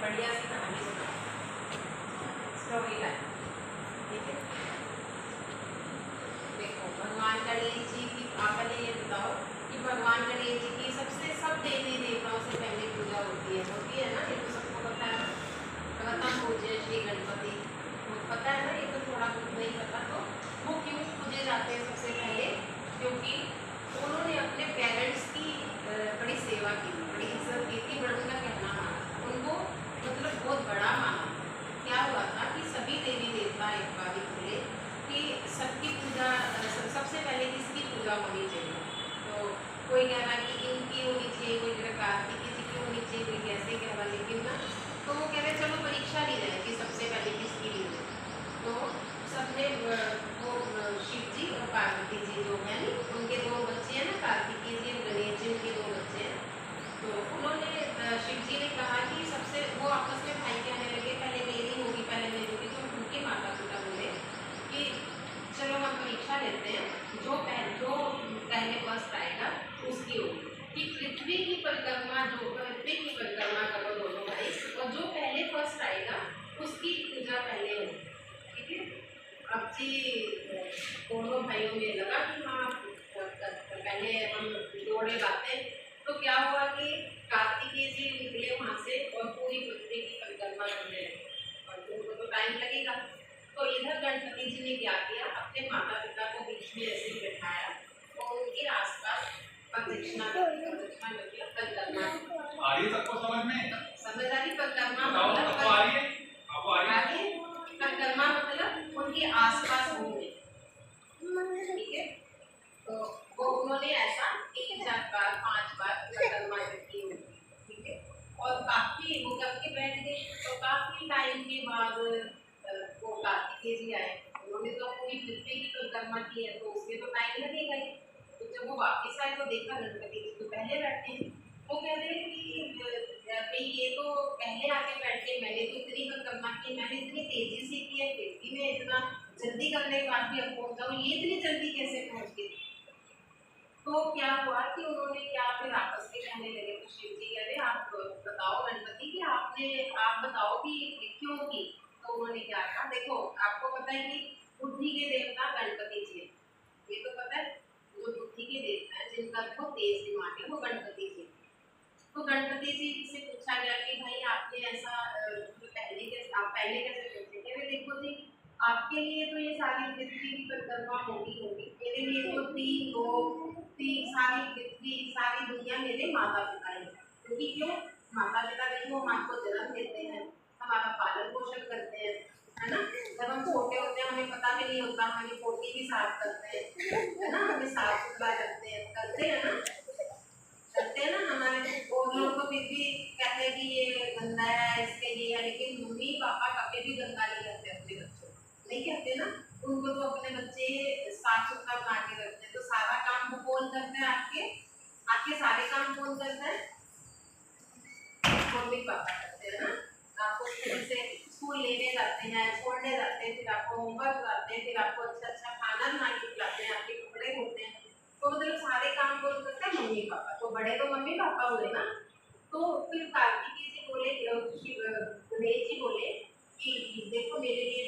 बढ़िया सी कहानी सुना, स्टोरी लाइन। ठीक है, देखो भगवान गणेश जी की, आप पहले ये बताओ कि भगवान गणेश जी की सब देवी देवताओं से पहले पूजा होती है ना, ये तो सबको पता है। प्रथम पूज्य श्री गणपति, वो पता है ना, ये तो थोड़ा बहुत नहीं पता तो वो क्यों पूजे जाते हैं सबसे पहले? क्योंकि उन्होंने अपने पेरेंट्स की बड़ी सेवा की, बड़ी इज्जत की थी, बड़ा उनका कहना माना, उनको मतलब बहुत बड़ा माना। क्या हुआ था कि सभी देवी देवता एक बार ही बोले कि सबकी पूजा, सबसे पहले किसकी पूजा होनी चाहिए? तो कोई कह रहा कि इनकी होनी चाहिए, कोई कह रहा कार्तिक जी की होनी चाहिए, कोई कैसे कह रहा, लेकिन ना तो वो कह रहे चलो परीक्षा ली जाए कि सबसे पहले किसकी ली जाए। तो सबने वो शिव जी और पार्वती जी जो है नी, उनके दो बच्चे हैं ना, कार्तिकेय जी और गणेश जी, उनके दो बच्चे हैं। तो उन्होंने शिव जी ने कहा कि सबसे, वो आपस में भाई कहने लगे पहले मेरी होगी, पहले मेरी होगी। तो उनके माता पिता बोले कि चलो हम परीक्षा लेते हैं, जो पहले फर्स्ट आएगा उसकी होगी, कि पृथ्वी की परिक्रमा करो दोनों भाई, और जो पहले फर्स्ट आएगा उसकी पूजा पहले होगी। ठीक है, अब जी दोनों भाइयों में लगा कि हाँ पहले हम दौड़े लाते। तो क्या हुआ कि कार्तिकेय जी निकले वहाँ से और पूरी पृथ्वी की परिक्रमा करने लगे, और उनको तो टाइम लगेगा। तो इधर गणपति जी ने क्या किया, अपने माता पिता को बीच में ऐसे बैठाया और उनके आसपास प्रदक्षिणा करके परिक्रमा। आ रही है सबको समझ में? समझ आ रही? परिक्रमा मतलब आ रही है? आपको आ रही है? परिक्रमा मतलब उनके आसपास घूमने। ठीक है, तो वो उन्होंने ऐसा 3-4 बार 5 बार परिक्रमा की होगी। ठीक है, और काफी वो करके बैठ गए। तो काफी टाइम के बाद वो कार्तिकेय जी आए, उन्होंने तो पूरी पृथ्वी की परिक्रमा की है, तो उसमें तो टाइम लगेगा ही। तो जब वो वापिस आए तो देखा गणपति जी तो पहले बैठे हैं। वो कह रहे हैं कि भाई ये तो पहले आके बैठ के, मैंने तो इतनी परिक्रमा की, मैंने इतनी तेजी से की है, फिर भी मैं इतना जल्दी करने के बाद भी अब पहुंच जाऊँ, ये इतनी जल्दी कैसे पहुंच गई? तो क्या हुआ कि उन्होंने क्या फिर आपस में कहने लगे, तो शिव जी कह रहे आप बताओ गणपति कि आप बताओ कि क्यों की? तो उन्होंने क्या कहा, देखो आपको पता है कि बुद्धि के देवता गणपति जी हैं, ये तो पता है, जो बुद्धि के देवता है जिनका बहुत तेज दिमाग है वो गणपति जी। तो गणपति जी से पूछा गया कि भाई आपने ऐसा आप पहले कैसे सोचे? कह रहे देखो जी, आपके लिए तो ये सारी पृथ्वी की परिक्रमा होगी, मेरे लिए तो सारी पृथ्वी सारी दुनिया मेरे माता पिता है। क्योंकि क्यों? माता पिता देखो हम आपको जन्म देते हैं, हमारा पालन पोषण करते हैं, है ना। जब हम छोटे होते हैं हमें पता भी नहीं होता, हमारी पोटी भी साफ करते हैं, है ना, हमें साफ सुथरा करते हैं ना हमारे। और लोग तो फिर भी कहते हैं कि ये गंदा है, इसके ये है, लेकिन मम्मी पापा कभी भी गंदा नहीं करते अपने बच्चों को, नहीं कहते ना। उनको तो अपने बच्चे साफ सुथरा बना के रखते हैं। तो सारा काम वो कौन करता है? आपके सारे काम कौन करता है? मम्मी पापा करते हैं ना। आपको स्कूल से स्कूल लेने जाते हैं, छोड़ने जाते हैं, फिर आपको होमवर्क कराते हैं, फिर आपको अच्छा अच्छा खाना बना के खिलाते हैं, आपके कपड़े धोते हैं। तो मतलब सारे काम कौन करता है? Mummy papa. तो बड़े तो मम्मी पापा हुए ना। तो फिर कार्तिकेय जी बोले, गणेश जी बोले कि देखो मेरे लिए